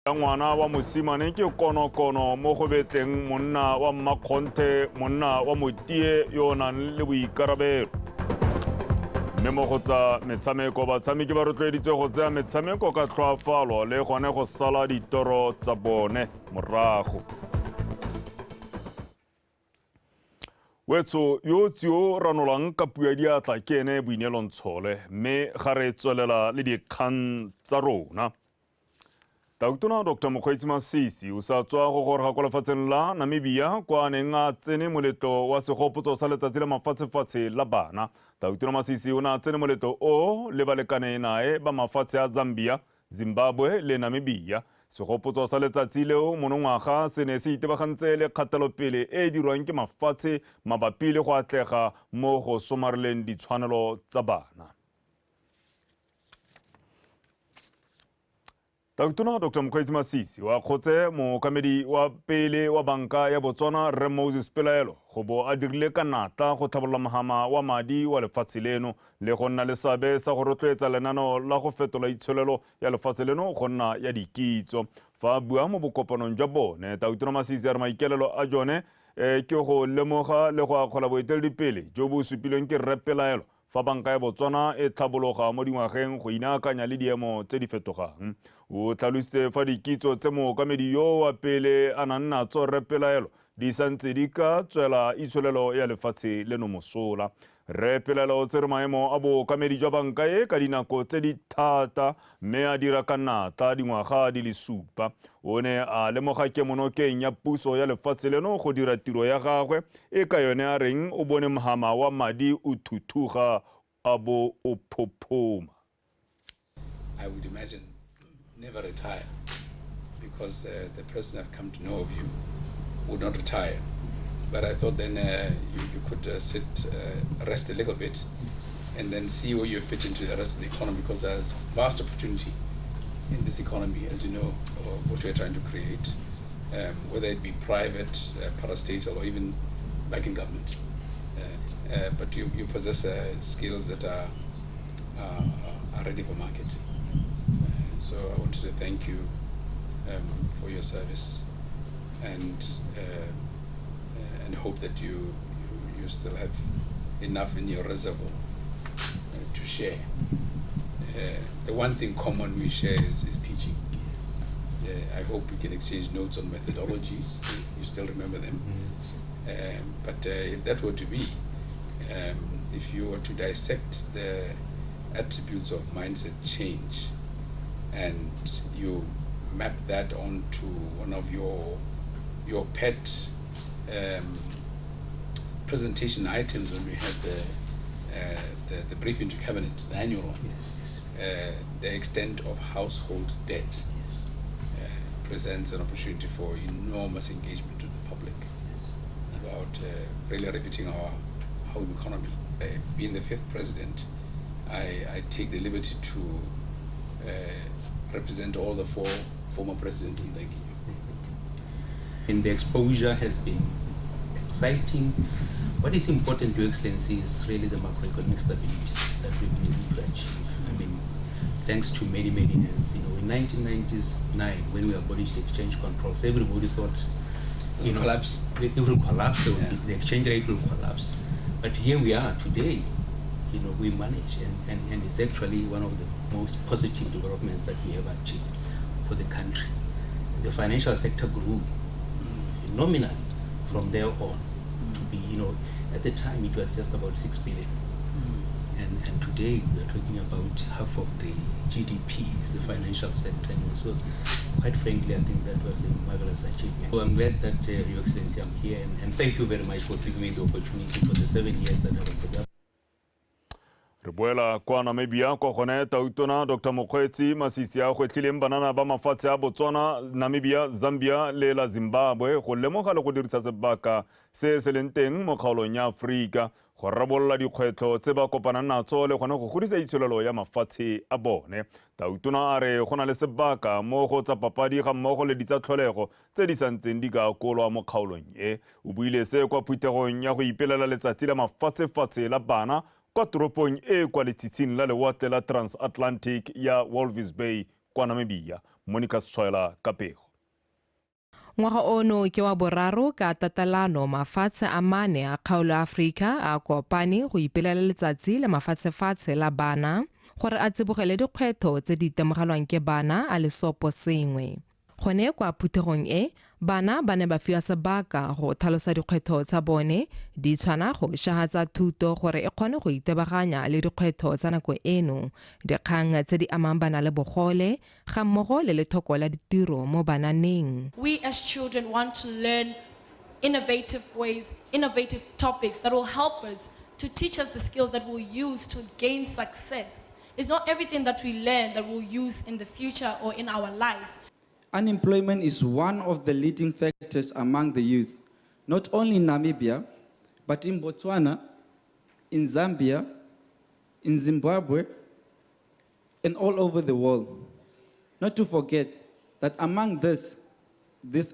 Ngwana wa mosimane ke konokono mo go betleng monna wa mmakgonthe monna wa motie yo nang le boikarabelo. Mme mo go tsa metshameko batshameki ba rotloeditswe go tsaya metshameko ka tlhoafalo le gone go sala ditoro tsa bone morago. Wetso yo tsyo ranolang ka puo ya diatla ke ene Boineelo Ntshole mme ga re tswelela le dikgang tsa rona. Tautona Dr. Mokgweetsi Masisi o sa tswa go goroga kwa lefatsheng la Namibia kwa a neng a tsene moletlo wa segopotso sa letsatsi la mafatshe-fatshe la bana. Tautona Masisi o ne a tsene moletlo o le balekane nae ba mafatshe a Zambia, Zimbabwe le Namibia. Segopotso sa letsatsi leo monongwaga se ne se itebagantse le kgatelopele e dirwang ke mafatshe mabapi le go atlega mo go somareleng ditshwanelo tsa bana. Tautona Dr. Mokgweetsi Masisi wa kgotse mookamedi wa pele wa banka ya Botswana Rre Moses Pelaelo go bo a dirile ka natla go tlhabolola mogama wa madi wa lefatshe leno le go nna le seabe sa go rotloetsa lenaneo la go fetola itsholelo ya lefatshe leno go nna ya dikitso. Fa a bua mo bokopanong jwa bone Tautona Masisi a re maikaelelo a jone ke go lemoga le go akgola boeteledipele jo bo supilweng ke Rre Pelaelo fa banka ya Botswana e tlhabologa mo dingwageng go inaakanya le diemo tse di fetogang. O tlhalositse fa dikitso tse mookamedi yo wa pele a nang natso Rre Pelaelo di santse di ka tswela itsholelo ya lefatshe leno mosola. Rre Pelaelo o tsere maemo a bookamedi jwa banka e ka dinako tse di thata mme a dira ka natla dingwaga di le 7. O ne a lemoga kemonokeng ya puso ya lefatshe leno go dira tiro ya gagwe e ka yone a reng o bone mogama wa madi o thuthuga a bo o phophoma. I would imagine never retire because the person I've come to know of you would not retire. But I thought then you could rest a little bit and then see where you fit into the rest of the economy, because there's vast opportunity in this economy, as you know, what we're trying to create, whether it be private, parastatal, or even back in government. But you possess skills that are ready for market. So I wanted to thank you for your service and hope that you still have enough in your reservoir to share. The one thing common we share is teaching. I hope we can exchange notes on methodologies. You still remember them. But if that were to be, if you were to dissect the attributes of mindset change and you map that onto one of your pet presentation items when we had the briefing to cabinet, the annual one, the extent of household debt presents an opportunity for enormous engagement with the public about really riveting our home economy. Being the 5th president, I take the liberty to represent all the 4 former presidents in thanking you. And the exposure has been exciting. What is important, Your Excellency, is really the macroeconomic stability that we've been able to achieve. I mean, thanks to many hands. You know, in 1999, when we abolished exchange controls, everybody thought, you know, collapse. It will collapse, the exchange rate will collapse. But here we are today. You know, we manage, and it's actually one of the most positive developments that we have achieved for the country. The financial sector grew phenomenally from there on to be, you know, at the time it was just about 6 billion. And today we are talking about half of the GDP is the financial sector. And so, quite frankly, I think that was a marvelous achievement. So I'm glad that, Your Excellency, I'm here, and thank you very much for giving me the opportunity for the 7 years that I was the governor. Re boela kwa Namibia kwa gone Tautona Dr. Mokgweetsi Masisi a gwetlhileng banana ba mafatshe a Botswana, Namibia, Zambia le la Zimbabwe go lemoga le go dirisa sebaka se se leng teng mo kgaolong ya Aforika go rarabolola dikgwetlho tse ba kopanang natso le gone go godisa itsholelo ya mafatshe a bone. Tautona a re go na le sebaka mo go tsa papadi ga mmogo le ditsa tlholego tse di santseng di ka kolwa mo kgaolong e. O buile se kwa phuthegong ya go ipelela letsatsi la mafatshe-fatshe la bana kwa toropong e kwa letshitsing la lewatle la Transatlantic ya Walvis Bay kwa Namibia. Monica Setswaela ka pego. Ngwaga ono ke wa boraro ka tatalano mafatshe a mane a kgaolo Afrika a kopane go ipelela letsatsi le mafatshefatshe la bana gore a tsibogele dikgwetho tse di itemogelwang ke bana a lesopo sengwe. Gone kwa phuthegong e, bana ba ne ba fiwa sebaka go tlhalosa dikgwetho tsa bone di tshwana go shagatsa thuto gore e kgone go itebaganya le dikgwetho tsa nako eno, dikgang tse di amang bana le bogole ga mmogo le lethoko la ditiro mo bananeng. We as children want to learn innovative ways, innovative topics that will help us to teach us the skills that we'll use to gain success. It's not everything that we learn that we'll use in the future or in our life. Unemployment is one of the leading factors among the youth, not only in Namibia, but in Botswana, in Zambia, in Zimbabwe, and all over the world. Not to forget that among this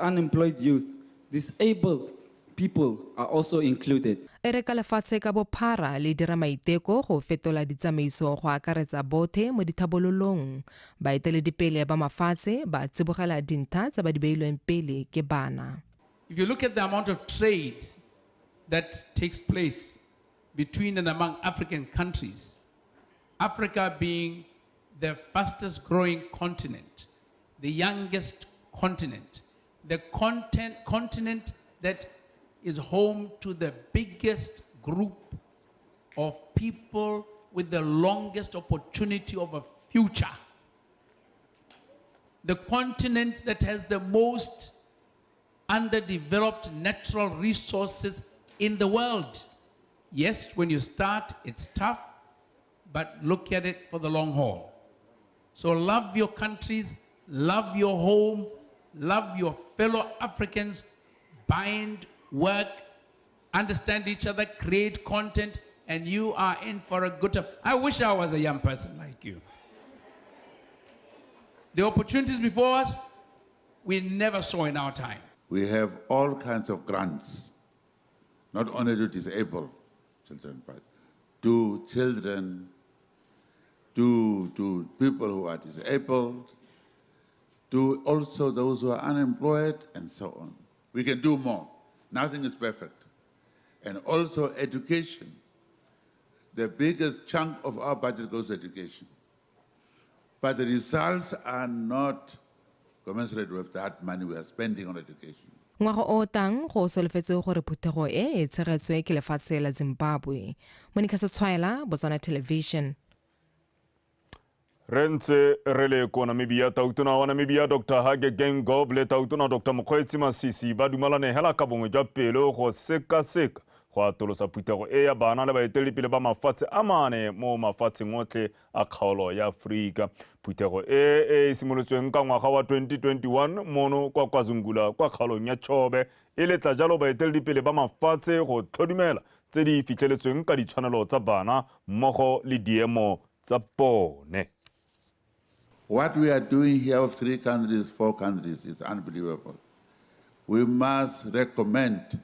unemployed youth, disabled people are also included. Ere ka lefatshe ka bophara le dira maiteko go fetola ditsamaiso go akaretsa bothe mo dithabololong. Baeteledipele ba mafatshe ba tsibogela dintlha tse ba di beilweng pele ke bana. If you look at the amount of trade that takes place between and among African countries, Africa being the fastest growing continent, the youngest continent, the continent that is home to the biggest group of people with the longest opportunity of a future. The continent that has the most underdeveloped natural resources in the world. Yes, when you start, it's tough, but look at it for the long haul. So love your countries, love your home, love your fellow Africans, bind, work, understand each other, create content, and you are in for a good time. I wish I was a young person like you. The opportunities before us, we never saw in our time. We have all kinds of grants, not only to disabled children, but to children, to people who are disabled, to also those who are unemployed, and so on. We can do more. Nothing is perfect. And also education. The biggest chunk of our budget goes to education. But the results are not commensurate with that money we are spending on education. Ngwaga o tang go solofetse gore phuthego e tshegetswe ke lefatshe la Zimbabwe. Monica Setswaela, BOTSWANA Television. Rentse rele ko Namibia tautuna wa Namibia Dr. Dikgang le tautuna Dr. Mokgweetsi Masisi ba dumalane hela ka bongwe jwa pelo go seka-seka go atolosa phuthego e ya bana le baeteledipele ba mafatshe a mane mo mafatsheng otlhe a kgaolo ya Afrika. Phuthego e simolotsweng ka ngwaga wa 2021 mono kwa KwaZulu kwa kgaolong ya Chobe e letla jalo baeteledipele ba mafatshe go tlhodumela tse di fitlheletsweng ka ditshwanelo tsa bana mmogo le diemo tsa bone. What we are doing here of 3 countries, 4 countries is unbelievable. We must recommend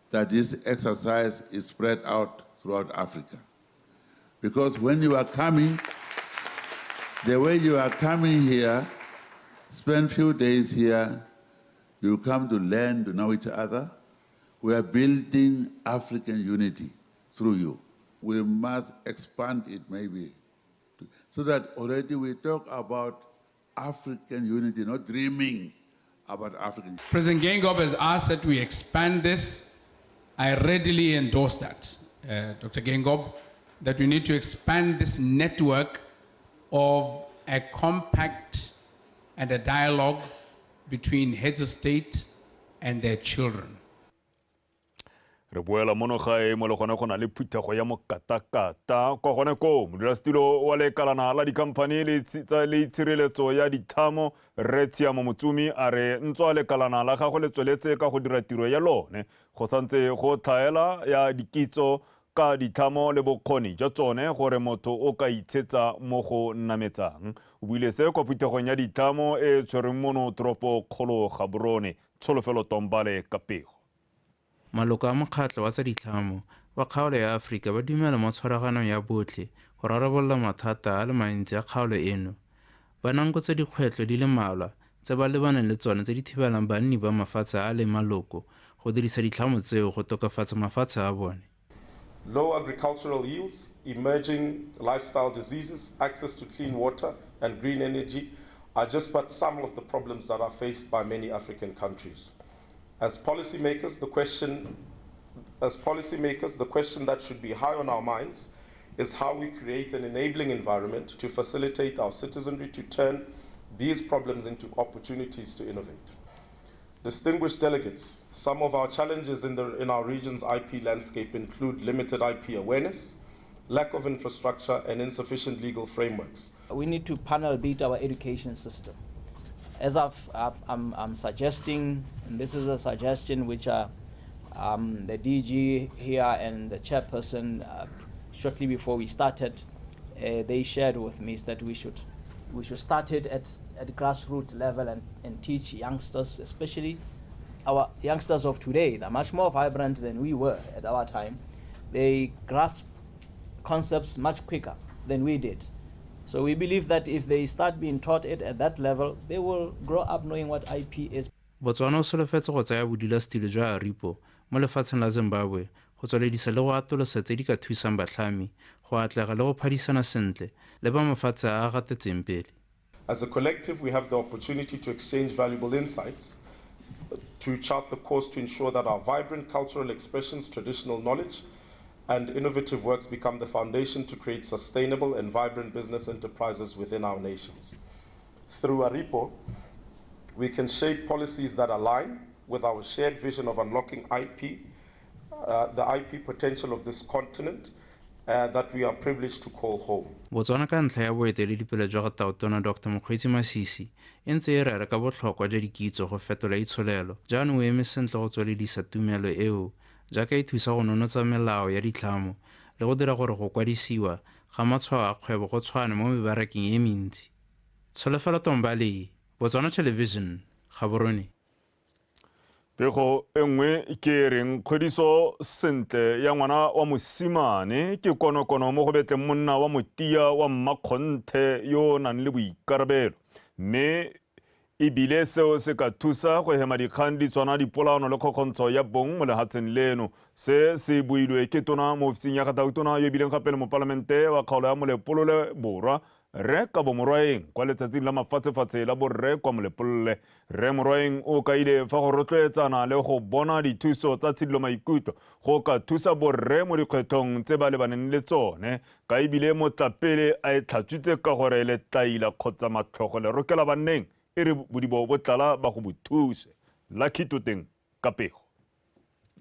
that this exercise is spread out throughout Africa. Because when you are coming, the way you are coming here, spend few days here, you come to learn, to know each other. We are building African unity through you. We must expand it maybe, so that already we talk about African unity, not dreaming about African. President Dikgang has asked that we expand this. I readily endorse that, Dr. Dikgang, that we need to expand this network of a compact and a dialogue between heads of state and their children. Re boela mono gae mo le gone go na le phuthego ya mokatakata kwa gone ko modulasetilo wa lekalana la dikhamphani le tshireletso ya dithamo re Tshiamo Motsumi a re ntswa lekalana la gagwe le tsweletse ka go dira tiro ya lone go santse go tlhaela ya dikitso ka dithamo le bokgoni jwa tsone gore motho o ka itshetsa mo go nametsang. O buile se kwa phuthegong ya dithamo e tshwereng mono toropo kgolo Gaborone. Tsholofelo Tombale ka pego. Maloko a mokgatlo wa tsa ditlhamo wa kgaolo ya Afrika ba dumela mo tshwaraganong ya botlhe go rarabolla mathata a le mantsi a kgaolo eno. ba nankotse dikgwetlho di le mmalwa tse ba lebaneng le tsone tse di thibelang banni ba mafatshe a le maloko go dirisa ditlhamo tseo go tokafatsa mafatshe a bone. Low agricultural yields, emerging lifestyle diseases, access to clean water and green energy are just but some of the problems that are faced by many African countries. As policymakers, the question that should be high on our minds is how we create an enabling environment to facilitate our citizenry to turn these problems into opportunities to innovate. Distinguished delegates, some of our challenges in our region's IP landscape include limited IP awareness, lack of infrastructure, and insufficient legal frameworks. We need to panel beat our education system. As I'm suggesting, and this is a suggestion which the DG here and the chairperson, shortly before we started, they shared with me, is that we should start it at grassroots level and teach youngsters, especially our youngsters of today. They're much more vibrant than we were at our time. They grasp concepts much quicker than we did. So we believe that if they start being taught it at that level, they will grow up knowing what IP is. Botswana o solofetse go tsaya bodulasetilo jwa Aripo mo lefatsheng la Zimbabwe go tsweledisa le go atolosa tse di ka thusang batlhami go atlega le go phadisana sentle le ba mafatshe a gatetseng pele. As a collective, we have the opportunity to exchange valuable insights, to chart the course to ensure that our vibrant cultural expressions, traditional knowledge, and innovative works become the foundation to create sustainable and vibrant business enterprises within our nations. Through Aripo, we can shape policies that align with our shared vision of unlocking IP, the IP potential of this continent, that we are privileged to call home. Botswana ka ntlha ya boeteledipele jwa Taotona Dr. Mokgweetsi Masisi e ntse e rera ka botlhokwa jwa dikitso go fetola itsholelo jaanong o eme sentle go tsweledisa tumelo eo jaaka e thusa go nonotsa melao ya ditlhamo le go dira gore go kwadisiwa ga matshwao a kgwebo go tshwane mo mebarakeng e mentsi. Tsholofelo Tombale, Botswana Television, Gaborone. Pego engwe ke reng kgodiso sentle ya ngwana wa mosimane ke konokono mo go betleng monna wa motia wa mmakgonthe yo nang le boikarabelo mme ebile seo se ka thusa go hema dikgang di tswana dipolano le kgokgontsho ya bong mo lehatsheng leno se se builwe ke tona mo ofising ya Gatautona yo bileng gape le mo parlamente wa kgaolo ya Molepolole Borwa re ka bo morwaeng kwa letsatsing la mafatshefatshe la borre kwa Molepolole re morwaeng o ka ile fa go rotloetsana le go bona dithuso tsa tshedilo maikutlo go ka thusa borre mo dikgwethong tse ba lebaneng le tsone ka ebile motlapele a e tlhatswitse ka gore le taila kgotsa matlhogo le rokela banneng e re bodibo botlala ba go bothuse Lucky Toteng ka pego.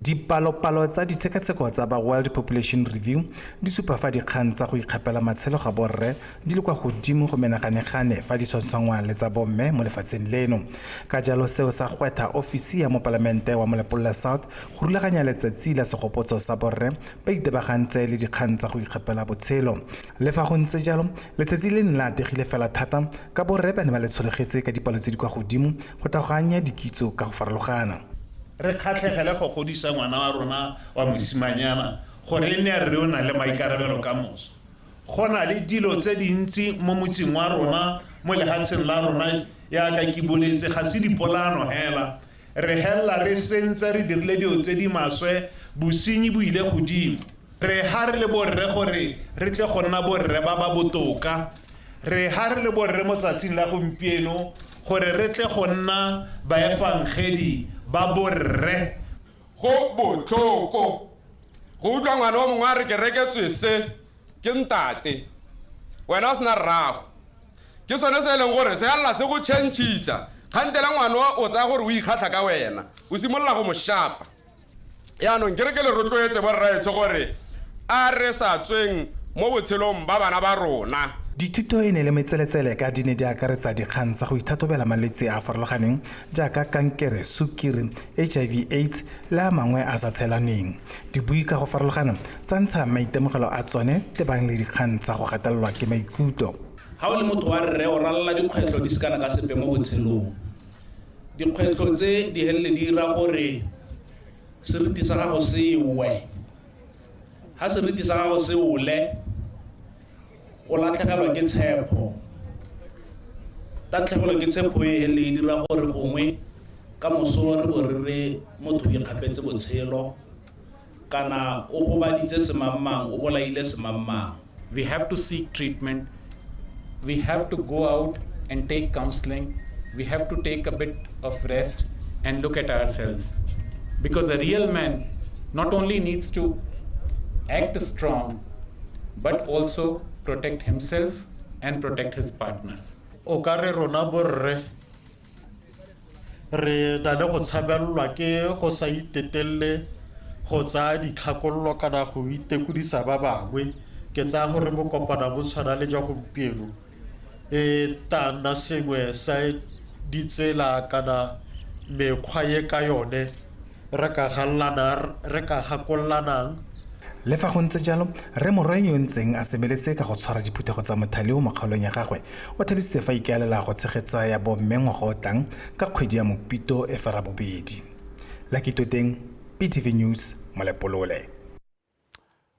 Dipalopalo tsa ditshekatsheko tsa ba World Population Review di supa fa dikgang tsa go ikgapela matshelo ga borre di le kwa godimo go menaganegane fa di tshwantshangwa le tsa bomme mo lefatsheng leno. Ka jalo seo sa gwetha ofisi ya mo parlamente wa Molepolole South go rulaganya letsatsi la segopotso sa borre ba itebagantse le dikgang tsa go ikgapela botshelo. Le fa go ntse jalo letsatsi le ne la ategile fela thata ka borre ba ne ba le tsholegetse ka dipalo tse di kwa godimo go taganya dikitso ka go farologana. Re kgatlhegele go godisa ngwana wa rona wa mosimanyana gore le ne re ona le maikarabelo ka moso. Go na le dilo tse dintsi mo motseng wa rona mo lehatsheng la rona ya ka ke boletse ga se dipolano hela re hella re sentse re dirile dilo tse di maswe bosenyi bo ile godimo re ha re le borre gore re tle go nna borre ba ba botoka re ha re le borre mo tsatsing la gompieno gore re tle go nna baefangedi ba borre go botlhoko go utlwa ngwana wa mongwe a re ke reketswe se ke ntate wena o sena rrago ke sone se e leng gore se galela se go tšhentšhisa kgantela ngwana o tsaya gore o ikgatlha ka wena o simolola go mo shapa yaanong ke re ke le rotloetse borraetsho gore a re sa tsweng mo botshelong ba bana ba rona. Dithuto e ne le metseletsele ka di ne di akaretsa dikgang tsa go ithatobela malwetse a farologaneng jaaka kankere, sukiri, HIV, AIDS le a mangwe a sa tshelaneng. Dibui ka go farologana tsa ntsha maitemogelo a tsone tebang le dikgang tsa go gatelelwa ke maikutlo. Ha o le motho wa rre o ralala dikgwetlho di sekana ka sepe mo botshelong. Dikgwetlho tse di helele di dira gore seriti sa gago se we. Ha seriti sa gago se ole o latlhegelwa ke tshepo tatlhegelo ke tshepo e le dira gore gongwe ka moso re bo re motho di kgapetse botshelo kana o go baditse semammang o bolaile semammang. We have to seek treatment. We have to go out and take counseling. We have to take a bit of rest and look at ourselves. Because a real man not only needs to act strong, but also protect himself and protect his partners. O ka re rona borre re na le go tshabelelwa ke go sa itetelele go tsaya ditlhakololo kana go itekodisa ba bangwe ke tsaya gore bo kopana bo tshwana le jwa gompieno tana sengwe sa ditsela kana mekgwa ye ka yone re ka gakollanang. Le fa go ntse jalo re morwa yo ntseng a sebeletse ka go tshwara diphuthego tsa mothale o mo kgaolong ya gagwe o thadisitse fa ikaelela go tshegetsa ya bomme ngwaga o tlang ka kgwedi ya Mopito e fara bobedi. Lakitoteng PTV News Molepolole.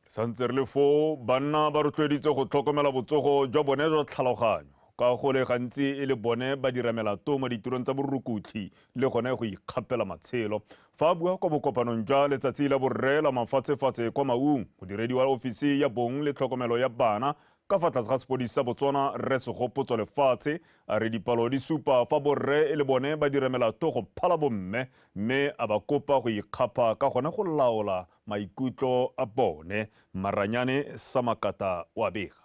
Santse re le fo banna ba rotloeditse go tlhokomela botsogo jwa bone jwa tlhaloganyo ka go le gantsi e le bone ba dira melato mo ditirong tsa borukutli le gone go ikgapela matshelo. Fa bua kwa bokopanong jwa letsatsi la borre la mafatshefatshe kwa Maung modiredi wa ofisi ya bong le tlhokomelo ya bana ka fa tlase ga sepodisi sa Botswana Rre Segopotso Lefatshe a re dipalo di supa fa borre e le bone ba dira melato go phala bomme mme a ba kopa go ikgapa ka gone go laola maikutlo a bone. Maranyane Samakata wa bega.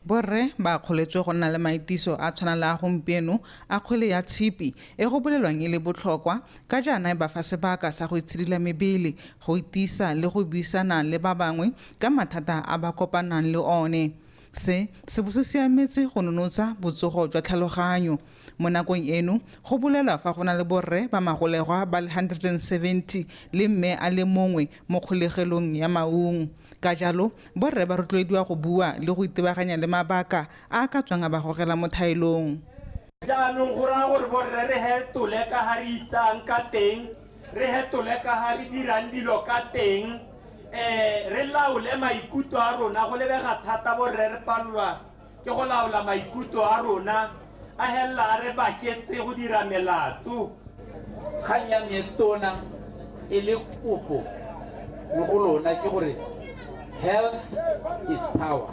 Borre ba kgoletswe go nna le maitiso a tshwana le a gompieno a kgwele ya tshipi e go bolelwang e le botlhokwa ka jaana e ba fa sebaka sa go itshidila mebele go itisa le go buisana le ba bangwe ka mathata a ba kopanang le one. Se bo se siametse go nonotsa botsogo jwa tlhaloganyo. Mo nakong eno go bolela fa go na le borre ba magolegwa ba le 170 le mme a le mongwe mo kgolegelong ya Maung. Ka jalo borre ba rotloediwa go bua le go itebaganya le mabaka a ka tswang a ba gogela mo thaelong. Jaanong go raya gore borre re hetole ka ha re itsang ka teng, re hetole ka ha re dirang dilo ka teng, re laole maikutlo a rona go lebega thata borre re palelwa ke go laola maikutlo a rona a hella re baketse go dira melato. Kgang ya metona e le kopo mo go lona ke gore health is power.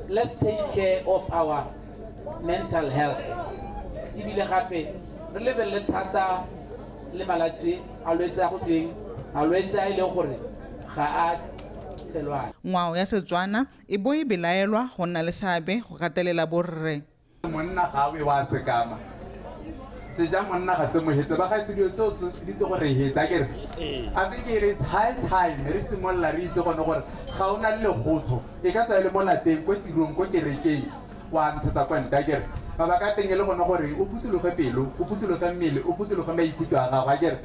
Let's take care of our mental health. Ibile gape re lebelle thata le malatsi a lwetse a go tsweng a lwetse a ile gore ga a tselwana. Ngwao ya Setswana e bo e belaelwa go nna le seabe go gatelela borre. Monna ga we wa sekama se ja monna ga se mohetse ba ga tsedi tseo di to gore hetsa kere I think it is high time re simolla re itse gone gore ga ona le gotho e ka tswa le mo lateng go tirong go kerekeng wa ntshetsa kwa nta kere ba ba ka teng le gone gore o putologe pelo o putologe mmele o putologe maikutlo a gago kere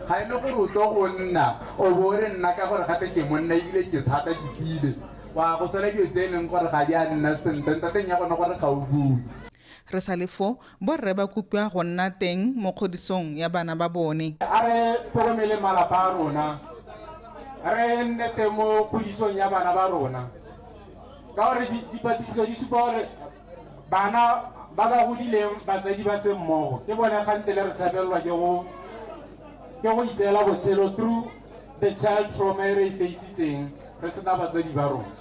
ga e le gore o tlo go nna o bo re nna ka gore gate ke monna ebile ke thata dipile wa go sala dio tse leng gore ga di a nna sentle ntateng ya gone gore ga o bue. Re sa le fo borre ba kopiwa go nna teng mo kgodisong ya bana ba bone. A re tlhokomele malapa a rona, re nne teng mo kgodisong ya bana ba rona ka gore dipatlisiso di supa gore bana ba ba godileng batsadi ba se mmogo ke bone gante le re tshabelelwa ke go itseela botshelo through the child trauma e re e faisitseng re sena batsadi ba rona.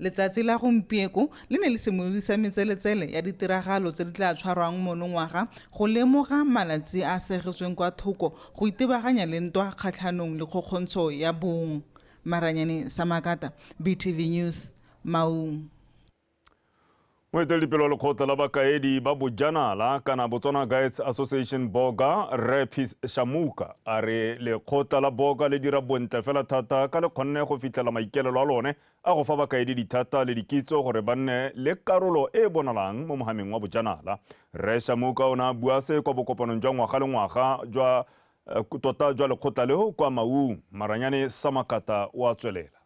Letsatsi la gompieko le ne le simolodisa metseletsele ya ditiragalo tse di tla tshwarwang monongwaga go lemoga malatsi a segetsweng kwa thoko go itebaganya le ntwa kgatlhanong le kgokgontsho ya bong. Maranyane Samakata, BTV News, Maung. Moeteledipele wa lekgotla la bakaedi ba bojanala kana Botswana Guides Association Boga Repis Shamuka a re lekgotla la Boga le dira bontle fela thata ka le kgonne go fitlhela maikelelo a lone a go fa bakaedi dithata le dikitso gore ba nne le karolo e bonalang mo mohameng wa bojanala. Re Shamuka o na bua se kwa bokopanong jwa ngwaga le ngwaga jwa tota jwa lekgotla leo kwa Maung. Maranyane Samakata wa tswelela.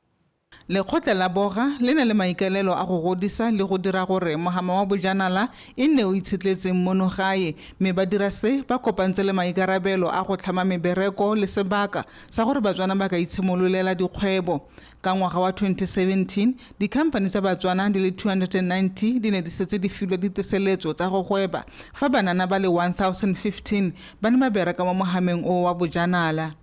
Lekgotla la Boga le na le maikalelo a go godisa le go dira gore mohama wa bojanala e nne o itshetletseng mono gae mme ba dira se ba kopantse le maikarabelo a go tlhama mebereko le sebaka sa gore batswana ba ka itshimololela dikgwebo. Ka ngwaga wa 2017 dikhamphane tsa batswana di le 290 di ne di setse di filwe diteseletso tsa go gweba fa banana ba le 1015 ba ne ba bereka mo mohameng o wa bojanala.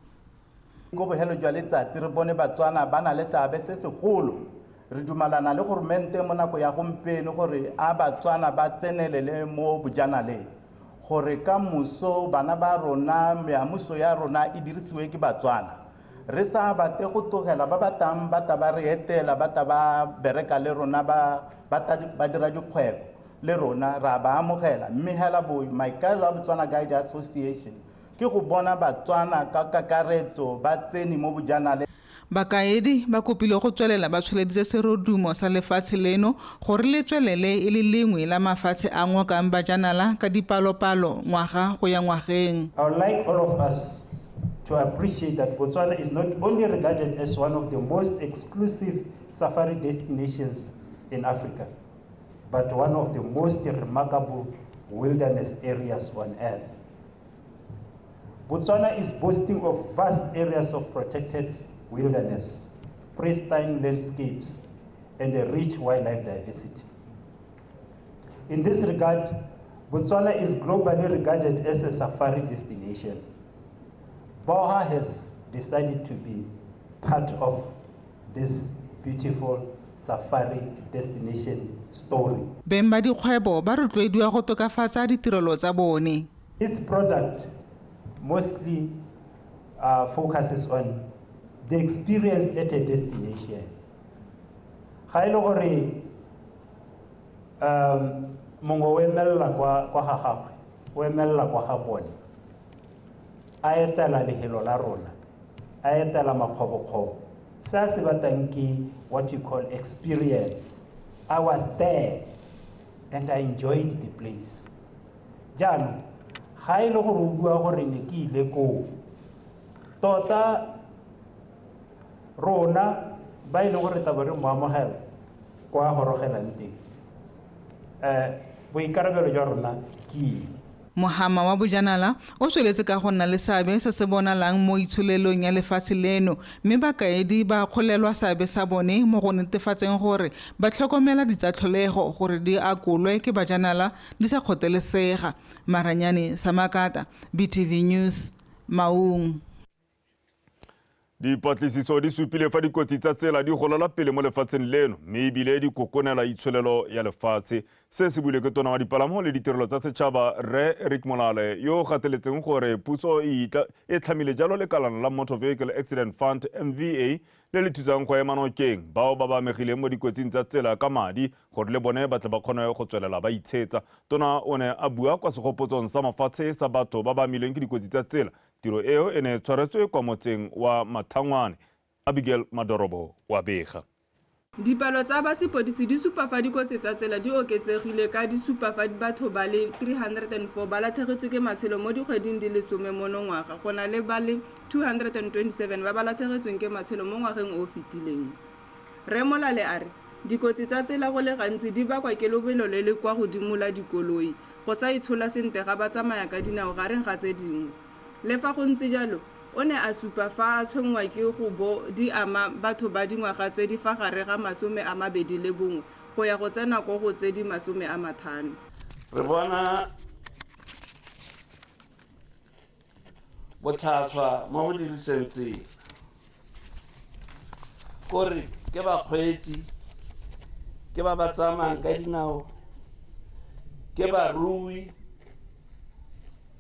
Go bohelo jwa letsatsi re bone batswana ba na le seabe se segolo re dumalana le gormente mo nako ya gompieno gore a batswana ba tsenelele mo bojanaleng gore ka moso bana ba rona meamuso ya rona e dirisiwe ke batswana re sa bate go tlogela ba batang ba ta ba re etela ba ta ba bereka le rona ba dira dikgwebo le rona ra ba amogela mme hela bo maikaelelo a Botswana Guide Association ke go bona batswana ka kakaretso ba tseni mo bojanale. Bakaedi ba kopile go tswelela ba tsholeditse serodumo sa lefatshe leno gore le tswelele e le lengwe la mafatshe a ngwakang bajanala ka dipalopalo ngwaga go ya ngwageng. I would like all of us to appreciate that Botswana is not only regarded as one of the most exclusive safari destinations in Africa, but one of the most remarkable wilderness areas on earth. Botswana is boasting of vast areas of protected wilderness, pristine landscapes, and a rich wildlife diversity. In this regard, Botswana is globally regarded as a safari destination. BOHA has decided to be part of this beautiful safari destination story. Bemba dikgwebo ba rotloediwa go tokafatsa ditirelo tsa bone. Its product mostly focuses on the experience at a destination. Ga ile gore mongwe o emella kwa ga gagwe o emella kwa ga bone a etela lehelo la rona a etela makgobokgobo sa se batang ke what you call experience. I was there and I enjoyed the place. Jaanong ga ile gore o bua gore ne ke ile ko tota rona ba ile gore taba re mo amogela kwa gorogelang teng boikarabelo jwa rona ke Mohama wa bojanala o tsweletse ka go nna le seabe se se bonalang mo itsholelong ya lefatshe leno mme bakaedi ba kgolelwa seabe sa bone mo go netefatseng gore ba tlhokomela ditsatlholego gore di akolwe ke bajanala di sa kgothelesega. Maranyane Samakata, BTV News, Maung. Dipatlisiso di supile fa dikotsi tsa tsela di golela pele mo lefatsheng leno mme ebile di kokonela itsholelo ya lefatshe se se buile ke tona wa dipalamo le ditirelo tsa setšhaba Re Rick Molale yo gateletseng gore puso e tlhamile jalo lekalana la Motor Vehicle Accident Fund MVA le le thusang go ema nokeng bao ba amegileng mo dikotsing tsa tsela ka madi gore le bone ba tle ba kgone go tswelela ba itshetsa. Tona o ne a bua kwa segopotsong sa mafatshe sa batho ba ba amilweng ke dikotsi tsa tsela. Tiro eo e ne tshwaretswe kwa motseng wa Mathangwane. Abigail Madorobo wa bega. Dipalo tsa basepodisi di supa fa dikotsi tsa tsela di oketsegile ka di supa fa batho ba le 304 ba latlhegetswe ke matshelo mo dikgweding di le 10 monongwaga go na le ba le 227 ba latlhegetsweng ke matshelo mo ngwageng o fetileng. Re Molale a re dikotsi tsa tsela go le gantsi di bakwa ke lobelo le le kwa godimo la dikoloi go sa itshola sentle ga ba tsamaya ka dinao gareng ga tse dingwe. Le fa go ntse jalo o ne a supa fa a tshwengwa ke go bo di ama batho ba dingwaga tse di fa gare ga 21 go ya go tsena go go tse di 50. Re bona botlhaswa mo go diriseng tsela gore ke bakgweetsi ke ba tsamayang ka dinao ke barui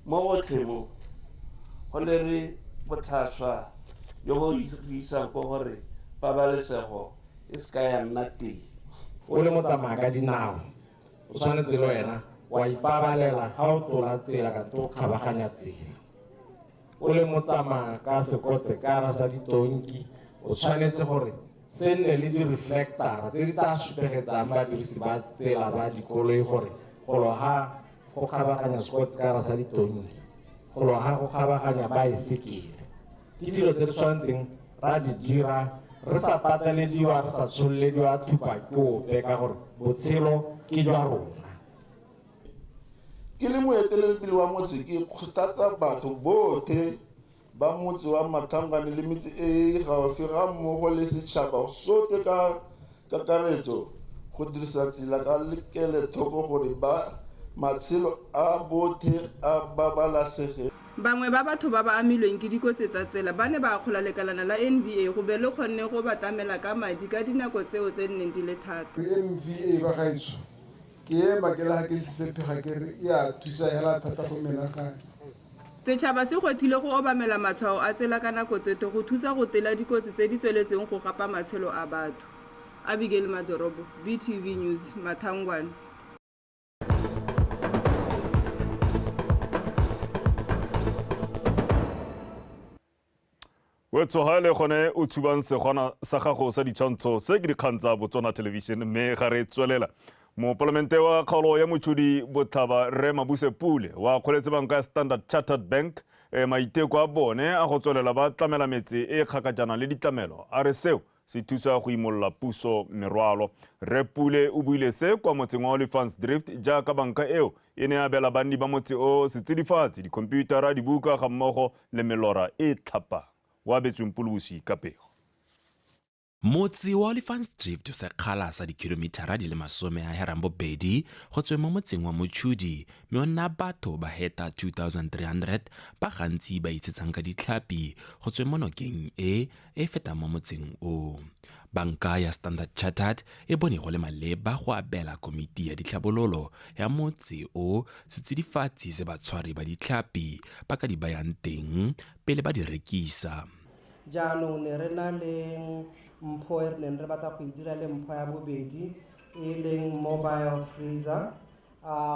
mo botlhe mo go le re botlhaswa yo bo isang ko gore pabalesego e se ka ya nna teng. O le motsamaya ka dinao o tshwanetse le wena wa ipabalela ga o tlola tsela ka to kgabaganya tsela. O le motsamaya ka sekotse kara sa ditonki o tshwanetse gore se nne le di-reflectara tse di tla supegetsang badirisi ba tsela ba dikoloi gore go loga go kgabaganya sekotse kara sa ditonki go loga go kgabaganya baesekele ke dilo tse di tshwanetseng ra di dira re sa patelediwa re sa tshollediwa thupa ke ope ka gore botshelo ke jwa rona. Ke le moeteledipele wa motse ke kgothatsa batho botlhe ba motse wa Mathangwane le metse e gaufi ga mmogo le setšhaba sotlhe ka kakaretso go dirisa tsela ka kelothoko gore matshelo a botlhe a babalesege. Bangwe ba batho ba ba amilweng ke dikotsi tsa tsela ba ne ba akgola lekalana la NVA go be le kgonne go batamela ka madi ka dinako tseo tse nneng di le thata. NVA ba gaetso ke ema ke la ga ke tlise phega ke re ya thusa hela thata go menagane. Setšhaba se kgwethile go obamela matshwao a tsela ka nako tsotlhe go thusa go tila dikotsi tse di tsweletseng go gapa matshelo a batho. Abigail Madorobo, BTV News, Mathangwane. Wetso ha le gone o thubang segwana sa gago sa ditshwantsho se ke dikgang tsa Botswana Television mme ga re tswelela. Moparlamente wa kgaolo ya motšhodi Botlhaba Rre Mabuse Pule wa kgoletse banka ya Standard Chartered Bank maiteko a bone a go tswelela ba tlamela metse e kgakajana le ditlamelo a re seo se thusa go imolola puso merwalo. Rre Pule o buile se kwa motseng wa Olifantsdrift jaaka banka eo e ne abela banni ba motse o setsidifatsi dikhomputara dibuka ga mmogo le melora e tlhapang. Wa Betswempolosi ka pego. Motse wa Olifantsdrift o sekgala sa dikilomitara di le 10 a herang bobedi go tswe mo motseng wa motšhodi mme o nna batho ba heta 2300 ba gantsi ba itsetsang ka ditlhapi go tswe mo nokeng e fetang mo motseng o. Banka ya Standard Chartered e bone go le maleba go abela komiti ya ditlhabololo ya motse o setsidifatsi se batshwari ba ditlhapi ba ka di bayang teng pele ba di rekisa. Jaanong ne re na le mpho e re neng re batla go dira le mpho ya bobedi e leng mobile freezer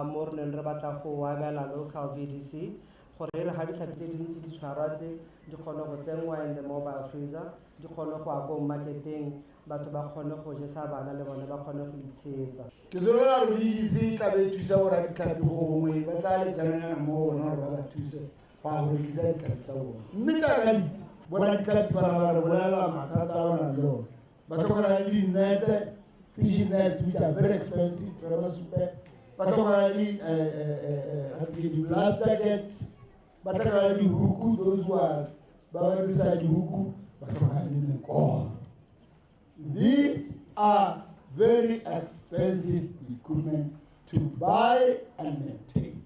mo re neng re batla go abela local VDC gore re ga ditlhapi tse dintsi di tshwarwa tse di kgone go tsenngwa in the mobile freezer di kgone go ya ko marketeng batho ba kgone go jesa bana le bone ba kgone go itshegetsa. Ke solofela gore VDC tla be thusa go reka ditlhapi gongwe ba tsaya letsananyana mo bona gore ba ba thuse go a go rekisa ditlhapi tsa bona mme jaaka ditse bona ditlhapi ba re bolela mathata a bana le one ba tlhokana le dinete fishing nets which are very expensive re ba supe ba tlhokana le life jackets ba tlhokana le dihuku those who are ba ba dirisa dihuku ba tlhokana le menkoro. These are very expensive equipment to buy and maintain.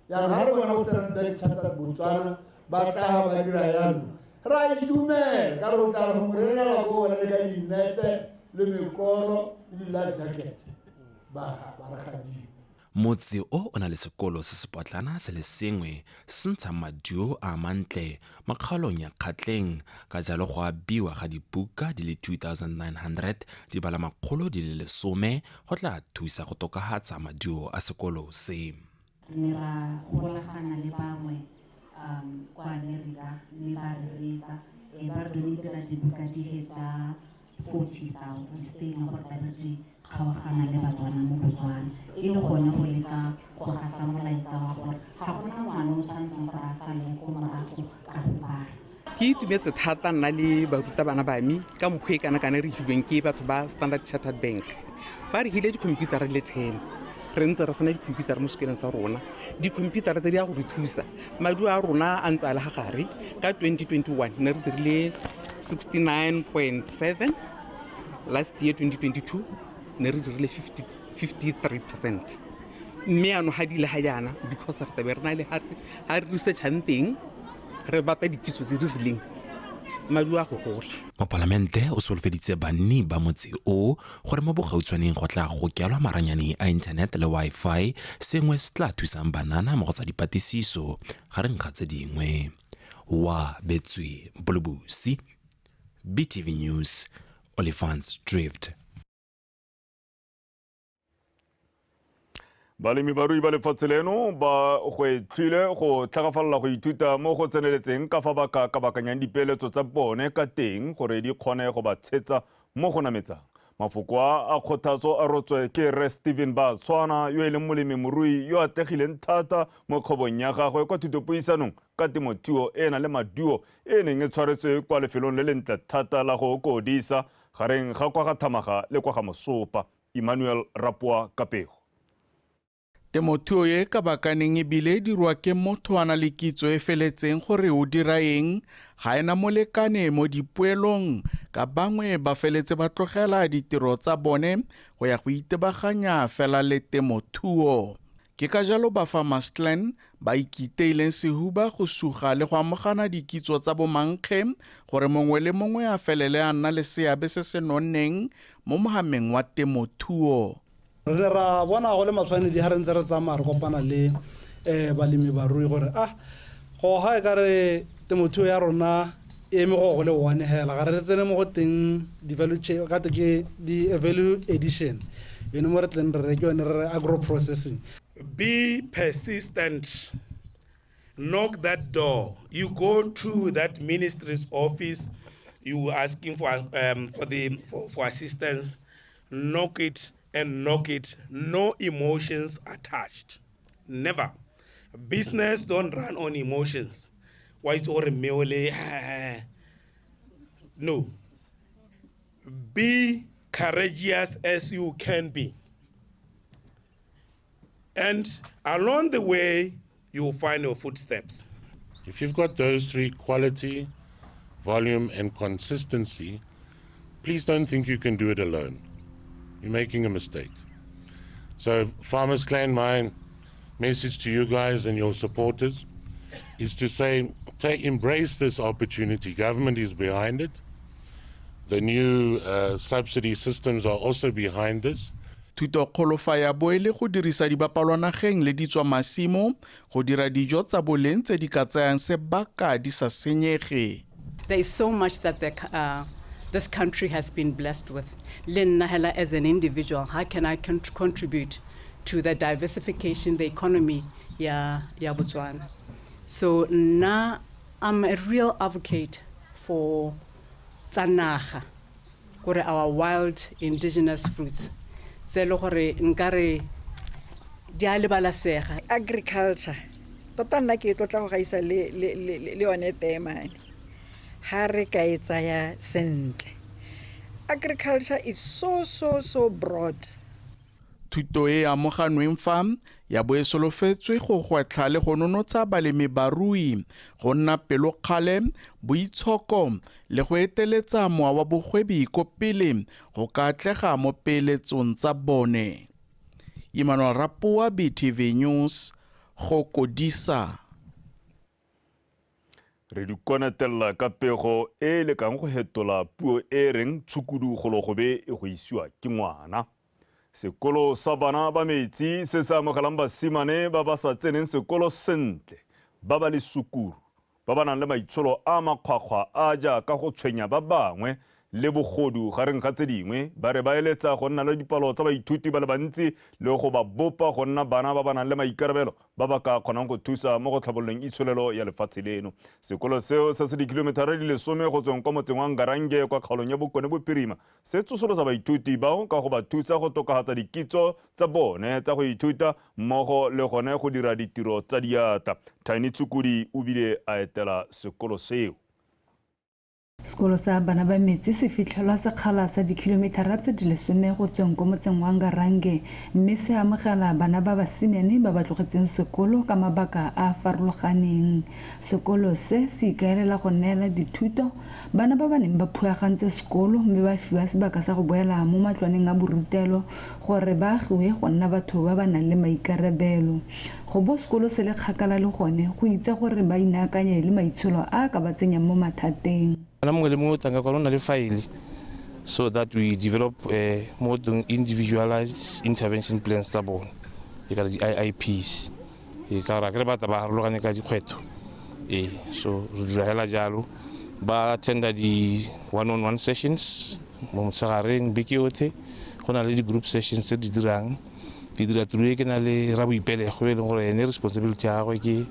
Ya ga re bona go tsena Standard Chartered Botswana ba tla ba dira yalo ra idumela ka re tla mo rena go bona le ka dinete le mekoro le life jacket ba ragadi. Motse o na le sekolo se sepotlana se le sengwe se ntsha maduo a mantle makgaolong ya kgatleng ka jalo go abiwa ga dibuka di le 2900 di bala makgolo di le 10 go tla thusa go tokahatsa maduo a sekolo se. Ra golagana le bangwe kwa America mme ba re reetsa ba re donetela dibuka di heta 40,000 tse leng gore tshwanetse kgaogana le Batswana mo Botswana e le gone go leka go gasa molaetsa wa gore ga gona ngwana o tshwanetseng gore a sale ko morago ka go bala. Ke itumetse thata nna le barutabana ba me ka mokgwa e kana-kana re hilweng ke batho ba Standard Chartered Bank ba re hile dikhomputara le 10 re ntse re sena dikhomputara mo sekolong sa rona. Dikhomputara tse di ya go re thusa maduo a rona a ntse a le gagare ka 2021 ne re dirile 69.7 last year 2022 ne re dirile 53% mme ano ga di le ga yana because re tabe re na le ga re researchang teng re batla dikitso tse di rileng maduo a go gola. Moparlamente o solofeditse banni ba motse o gore mo bogautshwaneng go tla go kelwa maranyane a internet le Wi-Fi sengwe se tla thusang banana mo go tsa dipatlisiso gareng ga tse dingwe. Wa Betswempolosi, BTV News, Olifantsdrift. Balemibarui ba lefatshe leno ba gwetlhile go tlhagafalla go ithuta mo go tseneletseng ka fa ba ka kabakanyang dipeeletso tsa bone ka teng gore di kgone go ba tshetsa mo go nametsang. Mafoko a kgothatso a rotswe ke Re Stephen BOTSWANA yo e leng molemirui yo a atlegileng thata mo kgwebong ya gagwe kwa thutopuisanong ka temothuo e na le maduo e neng e tshwaretswe kwa lefelong le lentle thata la go kodisa gareng ga kwa ga Thamaga le kwa ga Mosupa. Emmanuel Rapua Kapego. Temothuo e ka bakaneng e bile dirwa ke motho a na le kitso e feletseng gore o dira eng ga ena molekane mo dipoelong ka bangwe ba feletse ba tlogela ditiro tsa bone go ya go itebaganya fela le temothuo. Ke ka jalo ba Farmers Clan ba ikiteileng sehuba go suga le go amogana dikitso tsa bomankge gore mongwe le mongwe a felele a nna le seabe se se nonneng mo mohameng wa temothuo. Re ra bona go le matshwanedi ha re ntse re tsamaya re kopana le balemi barui gore go ha ka re temothuo ya rona e me go le one hela ga re tsene mo go teng di-value chain ka ke di-value addition eno mo re tleng re ke yone re agro processing. Be persistent. Knock that door. You go to that ministry's office. You asking for assistance. Knock it and knock it. No emotions attached. Never. Business don't run on emotions. White or meole. No. Be courageous as you can be. And along the way, you'll find your footsteps. If you've got those three, quality, volume, and consistency, please don't think you can do it alone. You're making a mistake. So Farmers Clan, my message to you guys and your supporters is to say, embrace this opportunity. Government is behind it. The new subsidy systems are also behind this. Thuto kgolofa ya boele go dirisa dibapalwanageng le ditswa masimo go dira dijo tsa boleng tse di ka tsayang sebaka di sa senyege. There is so much that this country has been blessed with. Lenna hela as an individual, how can I contribute to the diversification, the economy ya Botswana? So now I'm a real advocate for tsanaga, gore our wild indigenous fruits. Agriculture tota nna ke tlotla go gaisa le yone tema ha re ka e tsaya sentle. Agriculture is so broad. Thuto e amoganweng fa ya bo e solofetswe go gwetlha le go nonotsa balemi barui go nna pelokgale boitshoko le go eteletsa moa wa bogwebi ko pele go ka atlega mo peeletsong tsa bone. Emmanuel Rapua, BTV News, go kodisa. Re di konetella ka pego e le kang go hetola puo e reng tshukudu go logobe e go isiwa ke ngwana. Sekolo sa bana ba metsi se sa amogelang basimane ba ba sa tseneng sekolo sentle ba ba le sukuru ba ba nang le maitsholo a makgwakgwa a jaaka go tshwenya ba bangwe le bogodu gareng ga tse dingwe ba re ba eletsa go nna le dipalo tsa baithuti ba le bantsi le go ba bopa go nna bana ba ba nang le maikarabelo ba ba ka kgonang go thusa mo go tlhabololeng itsholelo ya lefatshe leno. Sekolo seo se se dikilometara di le 10 go tsweng kwa motseng wa Ngarange kwa kgaolong ya Bokone Bophirima se tsosolosa baithuti bao ka go ba thusa go tokagatsa dikitso tsa bone tsa go ithuta mmogo le gone go dira ditiro tsa diata. Tiny Tsukudi o bile a etela sekolo seo. Sekolo sa bana ba metsi se fitlhelwa sekgala sa dikilometara tse di le 10 go tsweng kwa motseng wa Ngarange mme se amogela bana ba basimane ba ba tlogetseng sekolo ka mabaka a farologaneng. Sekolo se se ikaelela go neela dithuto bana ba ba neng ba phuagantse sekolo mme ba fiwa sebaka sa go boela mo matlwaneng a borutelo gore ba agiwe go nna batho ba ba nang le maikarabelo. Go bo sekolo se le kgakala le gone go itse gore ba inaakanye le maitsholo a ka ba tsenyang mo mathateng. So that we develop more individualized intervention plans tsa bone di IIPs ka ra ke batla ba harologane ka dikgwetho so re dira hela jalo ba attenda di one-on-one sessions mo motsagareng beke yotlhe go na le di group sessions tse di dirang di dira tiro ke na le ra boipelego e leng gore ene responsibility ya gagwe ke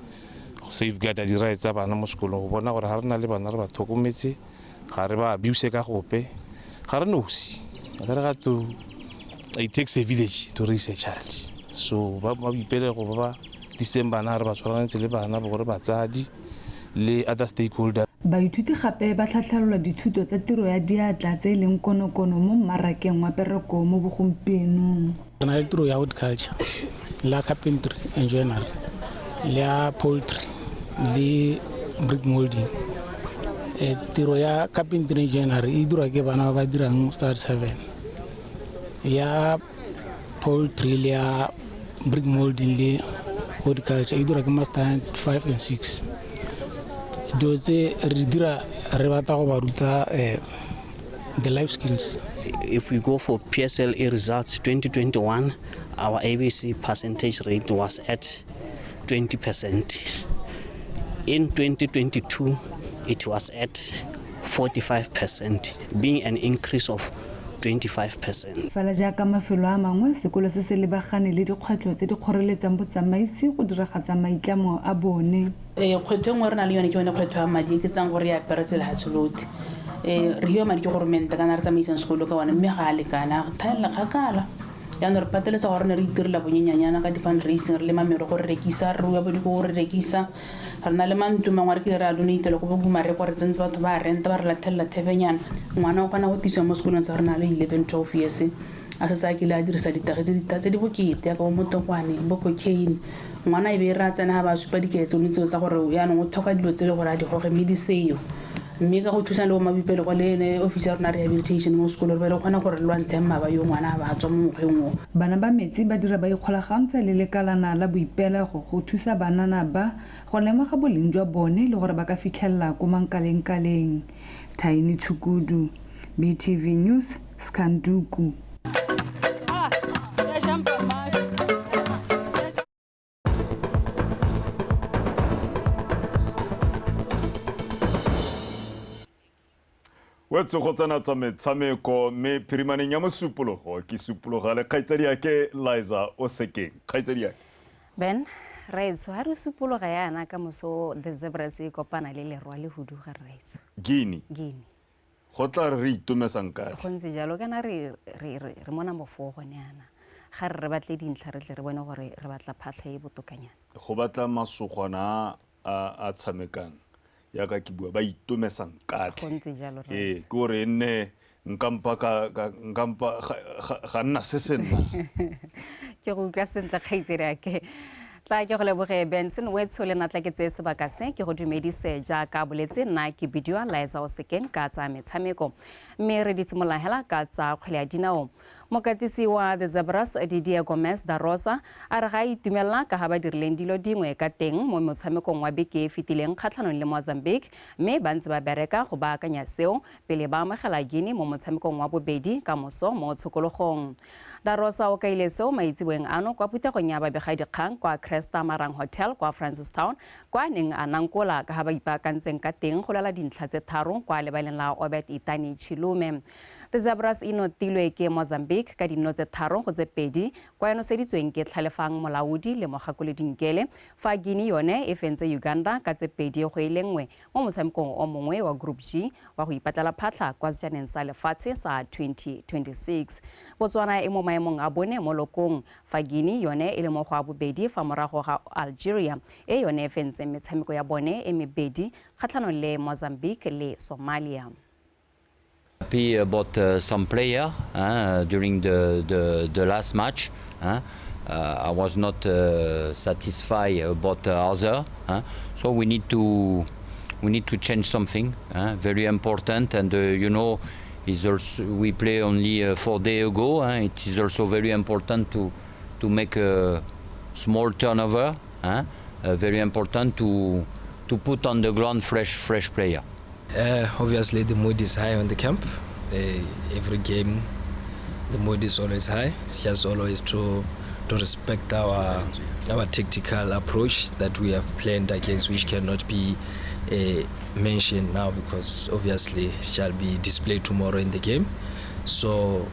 safeguard di rights tsa bana mo sekolong go bona gore ha re na le bana re ba tlhokometse ga re ba abuse ka gope ga re nosi It takes a village to raise a child. So December na re ba tshwaragantse le bana ba gore batsadi le other stakeholders. Baithuti gape ba tlhatlhalola dithuto tsa tiro ya diatla tse e leng konokono mo mmarakeng wa pereko mo bogompienong. Re na le tiro ya horticulture, la carpentry and joinery, la poultry le brick molding. Tiro ya carpentry and joinery e dirwa ke bana ba dirang start 7. Ya poultry le ya brick molding le horticulture e dirwa ke master 5 and 6. The life skills. If we go for PSLE results 2021, our ABC percentage rate was at 20%. In 2022, it was at 45%, being an increase of 25%. Fela jaaka mafelo a mangwe sekolo se se lebagane le dikgwetlho tse di kgoreletsang botsamaisi go diragatsa maitlamo a bone. Kgwetlho e nngwe re na le yone ke yone kgwetlho ya madi ke tsang gore e aperetse lehatshe lotlhe. Re hiwa madi ke goromente kana re tsamaisang sekolo ka one mme ga a lekana re thaelela kgakala yaanong re pateletsa gore ne re itirela bonyenyanyana ka di-fundraising re lema merogo re rekisa re rua bodiko re rekisa re na le mantu mangwe re ke re a donatele ko bomareko re tsentse batho ba renta ba re lathelela thebenyana ngwana o kgona go tisiwa mo sekolong tsa re na le 11-12 years a se sa kile a dirisa ditage tse di bokete ya ka bo motokwane bo cocaine ngwana e be re a tsena ba supa diketse o ntseo tsa gore yaanong o thoka dilo tse le gore a di goge mme di seo mme ka go thusa le bo mabipelo go le office ya rona rehabilitation mo sekolo re kgona gore lwantshe mmaba yo ngwana ba tswa mo mokgweng o. Bana ba metsi ba dira ba ikgolagantse le lekalana la boipelego go thusa banana ba go lemoga boleng jwa bone le gore ba ka fitlhelela ko mankaleng-kaleng. Tiny Chukudu, BTV News, Skanduku. Wetso go tsena tsa metshameko me phirimaneng ya mosupologo ke supologa le kgaitsadi yake Liza Osekeng. Kgaitsadi yake Ben Raitso ha re supologa yana ka moso the Zebras e kopana le lerwa le hudu ga Raitso Guinea go tla re itumesang ka go ntse jalo kana re mona mofo go neana ga re batle dintlha re tle re bone gore re batla phatlha e botokanyana go batla masogwana a tshamekang ya ka ke bua ba itumesang ka go ntse jalo ke gore nne nkampa ga nna se senna ke go ka sentle kgaitsedi yake tla ke go leboge Benson Wetso le natla ke tse sebaka se ke go dumedise jaaka boletse nna ke bidio Liza Osekeng ka tsa metshameko mme re ditshimola hela ka tsa kgwele ya dinao mokatisi wa the Zebras Didier Gomez da Rosa a re ga itumela ka ga ba dirileng dilo dingwe ka teng mo motshamekong wa beke fitileng kgatlhanong le Mozambique mme ba ntse ba bereka go baakanya seo pele ba amogela Guinea mo motshamekong wa bobedi ka moso mo tshokologong. Da Rosa o kaile seo maitsibweng ano kwa putegong ya babegadikgang kwa Cresta Marang Hotel kwa Francistown kwa neng a nankola ka ga ba ipaakantseng ka teng go lela dintlha tse tharo kwa lebaleng la Obed Itani Chilume. The Zebras inotilwe ke Mozambique ka dino tse tharo go tse pedi kwa eno seditsweng ke Tlhalefang Molaodi le Mogakolo Dinkele fa Guinea yone e fentse Uganda ka tse pedi go ilengwe mo motshamekong o mongwe wa Group G wa go ipatlela phatlha kwa sejaneng sa lefatshe sa 2026. Botswana e mo maemong a bone mo lokong fa Guinea yone e le mo go a bobedi fa morago ga Algeria e yone e fentse metshameko ya bone e mebedi kgatlhanong le Mozambique le Somalia. Happy about some player during the last match. I was not satisfied about other. So we need to change something. Very important, and you know, is also we play only 4 days ago. It is also very important to make a small turnover. Very important to put on the ground fresh player. Obviously the mood is high on the camp. Every game the mood is always high. It's just always to respect our tactical approach that we have planned against, which cannot be mentioned now because obviously it shall be displayed tomorrow in the game. So,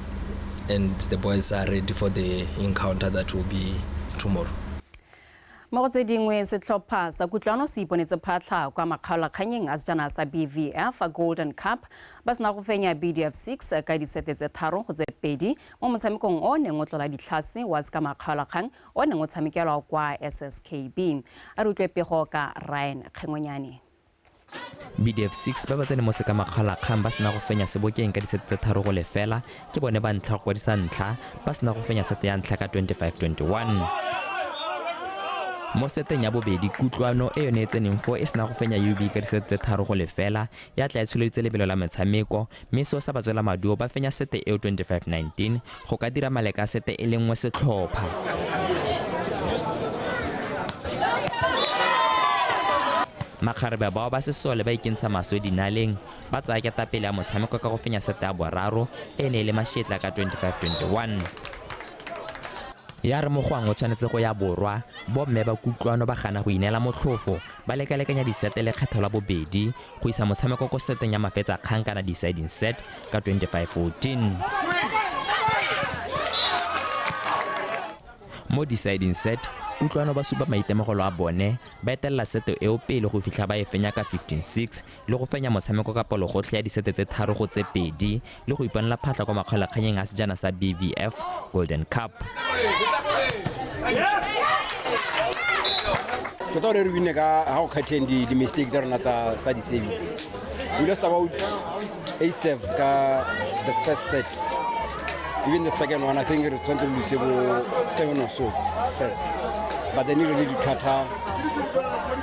and the boys are ready for the encounter that will be tomorrow. Mo go tse dingwe setlhopha sa kutlwano se iponetse phatlha kwa makgaolakganyeng a sejana sa BVF Golden Cup ba sena go fenya BDF 6 ka disete tse 3 go tse 2 mo motshamekong o neng o tlola ditlhase wa ska makgaolakgang o neng o tshamekelwa kwa SSKB. A re utlwe pego ka Ryan Khengonyane. BDF 6 ba ba tsene mo seka makgaolakgang ba sena go fenya sebokeng ka disete tse 3 go lefela ke bone ba ntlha go kwadisa ntlha ba sena go fenya sete ya ntlha ka 25-21. Mo seteng ya bobedi kutlwano e yone e tseneng fo e sena go fenya UB ka disete tse 3 go lefela ya tla itsholoditse lebelo la metshameko mme seo sa ba tswela maduo ba fenya sete eo 25-19 go ka dira maleka sete e lengwe setlhopha. Makgarebe bao ba sesole ba ikentsha maswe dinaleng ba tsaya ketapele ya motshameko ka go fenya sete ya boraro e ne e le mašetla ka 25-21. Ya re mogwang o tshwanetse go ya borwa bomme ba kutlwano ba gana go inela motlhofo ba lekalekanya disete le kgetho la bobedi go isa motshameko ko seteng ya mafetsa kgang kana deciding set ka 25-14. Mo deciding set kutlwano ba supa maitemogelo a bone ba etelela sete eo pele go fitlha ba e fenya ka 15-6 le go fenya motshameko ka pologotlhe ya disete tse 3 go tse 2 le go iponela phatlha kwa makgaolakganyeng a sejana sa BVF Golden Cup. Ke tlo re wine ka ha o khatheng di mistakes tsa rona tsa di service. We lost about 8 serves ka the first set. Even the second one, I think it was something to lose 7 or so serves. But they needed to cut her.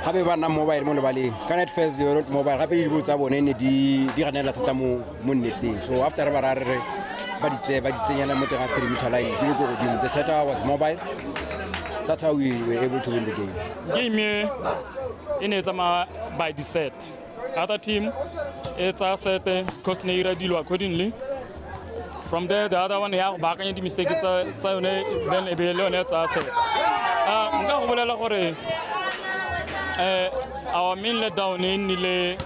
Happy one mobile monobali. Can at first they were not mobile. Happy you put up any diganela tatamu muniti. So after a but it's a motor 3 meter line. The setter was mobile. That's how we were able to win the game. Game in it's by the set. Other team, it's a set cost neira deal accordingly. From there, the other one here back in the mistake it's then a billion it's a set. Our main letdown in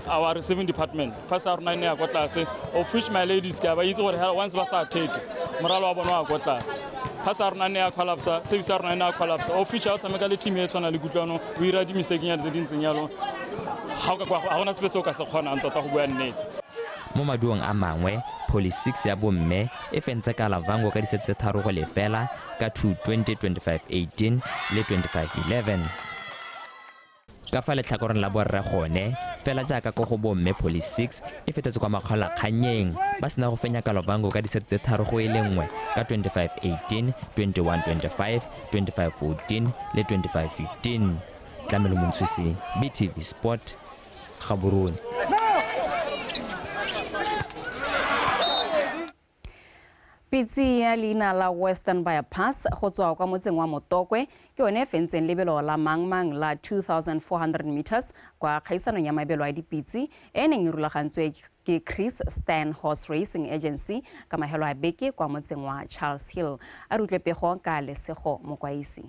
our receiving department. Pass our 9 year class, of which my ladies gave once was our take. Moralo Abono class. Pass our 9 year collapse, 6 or 9 year collapse. Officials, I'm a teammates on a good we ready mistaking at the Dinsignalo. How can I want to special as a corner and talk about it? Mo maduong a mangwe Police 6 ya bomme e fentse ka lavango ka disete 3 go lefela ka 2-20, 25-18 le 25-11. Ka fa letlhakoreng la borre gone fela jaaka ko go bomme Police 6 e fetetse kwa makgaolakganyeng ba sena go fenya ka lavango ka disete 3 go elengwe ka 25-18, 21-25, 25-14 le 25-15. Tlamelo Montshwisi, BTV Sport, Gaborone. Pitsi ya leina la Western Bypass go tswa kwa motseng wa Motokwe ke yone fentseng lebelo la mangmang la 2,400 meters kwa kgaisanong ya mabelo a dipitsi e neng e rulagantswe ke Chris Stan Horse Racing Agency ka mahelo a beke kwa motseng wa Charles Hill. A re utlwe pego ka Lesego Mokwaisi.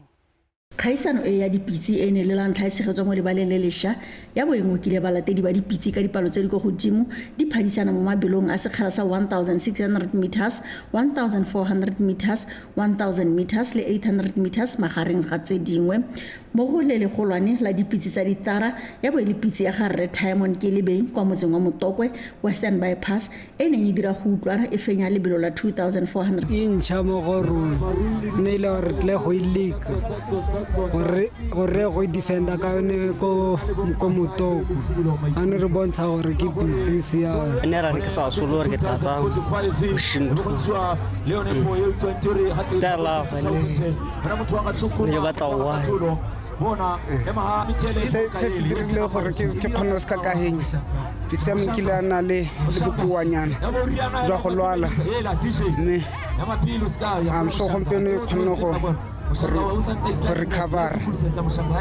Khaisano e ya dipitsi e ne le la ntlha tshegetso mo lebaleng le lesha ya boemo kile ba latedi ba dipitsi ka dipalo tse di go godimo di phadisana mo mabelong a sekgala sa 1,600 meters, 1,400 meters, 1,000 meters le 800 meters magareng ga tse dingwe mo go le legolwane la dipitsi tsa ditara ya bo le pitsi ya ga Red Diamond ke lebeng kwa motseng wa Motokwe Western Bypass e neng e dira go utlwana e fenya lebelo la 2,400 incha mo go rona ne ile re tle go ilika gore go defenda ka ne ko Motokwe ane re bontsha gore ke pitsi sia ne ra ke sa solo re ke tsa go shinto tala ne ba tsawa se dirile gore ke kgone ska ka heng pitsi ya mokile ana le bokuanyana jwa go lwala mme am so gompieno kgone go recover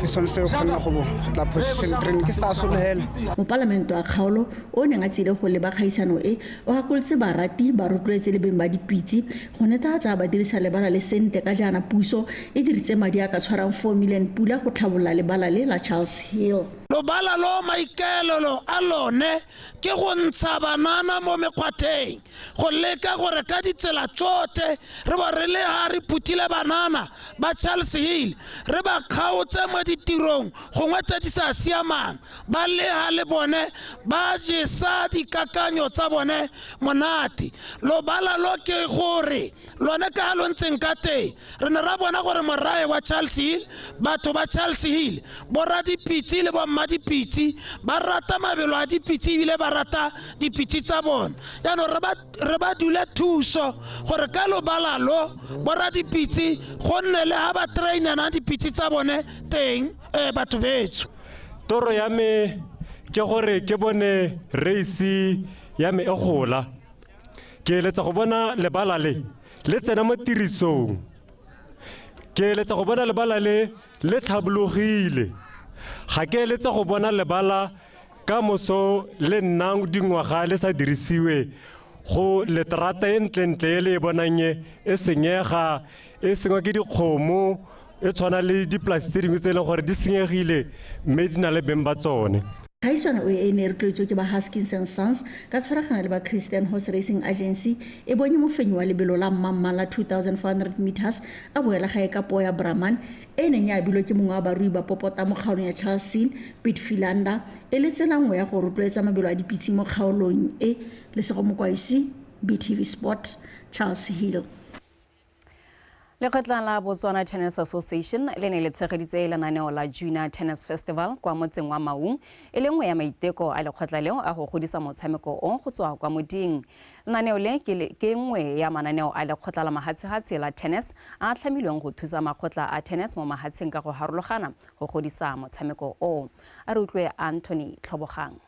ke sone se kgona go tla position train ke sa solehela mo parlamento a kgaolo o neng a tsile go leba kgaisano e o gakoletse barati ba rotloetse le beng ba dipitsi go netefatsa ba dirisa lebala le sente ka jana puso e diritse madi a ka tshwarang 4 million pula go tlhabolola lebala le la Charles Hill. lobala lo maikaelelo a lone ke go ntsha banana mo mekgwatheng go leka gore ka ditsela tsote re bo re le ha re putile banana ba Charles Hill re ba kgaotse mo ditirong gongwe tse di sa siamang ba le ha le bone ba jesa dikakanyo tsa bone monate lobala lo ke gore lone ka lo ntseng ka teng re ne ra bona gore morae wa Charles Hill batho ba Charles Hill borra dipitsi le bomma dipitsi ba rata mabelo a dipitsi bile ba rata dipitsi tsa bona jaanong re ba dule thuso gore ka lobala lo borra dipitsi go nne le ha ba trainana dipitsi tsa bone teng batho betso toro ya me ke gore ke bone race ya me e gola ke eletsa go bona lebala le tsena mo tirisong ke eletsa go bona lebala le tlhabologile ga ke eletsa go bona lebala ka moso le nnang dingwaga le sa dirisiwe go leterata e ntlentle le e bonang e senyega e sengwa ke dikgomo e tshwana le dipolasi tse dingwe tse e leng gore di senyegile mme di na le beng ba tsone kgaisano e ne re tletse ke ba Haskins and Sons ka tshwaragana le ba Christian Horse Racing Agency e bonye mofenyi wa lebelo la Mmamala 2400 meters a boela gae ka poya Brahman e neng ya bilwe ke mongwe wa barui ba popota mo kgaolong ya Charles Hill Pete Philander e le tsela nngwe ya go rotloetsa mabelo a dipitsi mo kgaolong e le sego mokwaisi BTV Sport Charles Hill Lekgotla la Botswana Tennis Association le ne le tshegeditse lenaneo la Junior Tennis Festival kwa motseng wa Maung e le nngwe ya maiteko a lekgotla leo a go godisa motshameko o go tswa kwa moding. Lenaneo le ke nngwe ya mananeo a lekgotla la mahatshehatse la tennis a tlhamilweng go thusa makgotla a tennis mo mahatsheng ka go harologana go godisa motshameko o. A re utlwe Anthony Tlhobogang.